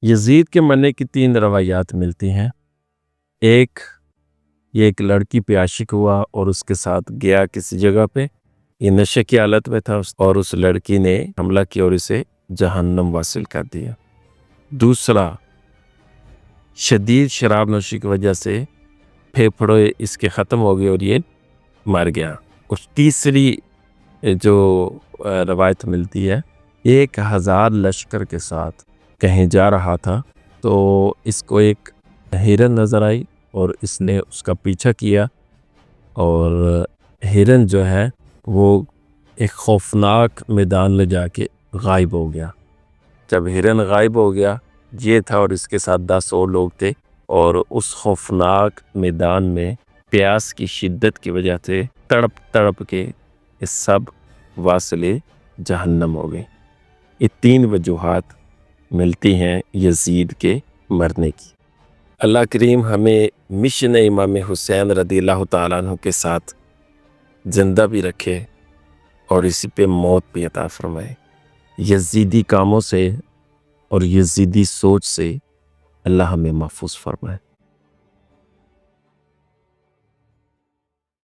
یزید کے مرنے کی 3 روایات ملتی ہیں۔ ایک، یہ ایک لڑکی پہ عاشق ہوا اور اس کے ساتھ گیا کسی جگہ پہ، یہ نشے کی حالت میں تھا اور اس لڑکی نے حملہ کیا اور اسے جہنم واصل کر دیا۔ دوسرا، شدید شراب نوشی کی وجہ سے پھیپھڑے اس کے ختم ہو گئے اور یہ مر گیا۔ اور تیسری جو روایت ملتی ہے، 1000 لشکر کے ساتھ کہیں جا رہا تھا تو اس کو ایک ہرن نظر آئی اور اس نے اس کا پیچھا کیا اور ہرن جو ہے وہ ایک خوفناک میدان لے جا کے غائب ہو گیا۔ جب ہرن غائب ہو گیا، یہ تھا اور اس کے ساتھ 10 اور لوگ تھے، اور اس خوفناک میدان میں پیاس کی شدت کی وجہ سے تڑپ تڑپ کے یہ سب واصل جہنم ہو گئے۔ یہ 3 وجوہات ملتی ہیں یزید کے مرنے کی۔ اللہ کریم ہمیں مشن امام حسین رضی اللہ تعالیٰ عنہ کے ساتھ زندہ بھی رکھے اور اسی پہ موت بھی عطا فرمائے۔ یزیدی کاموں سے اور یزیدی سوچ سے اللہ ہمیں محفوظ فرمائے۔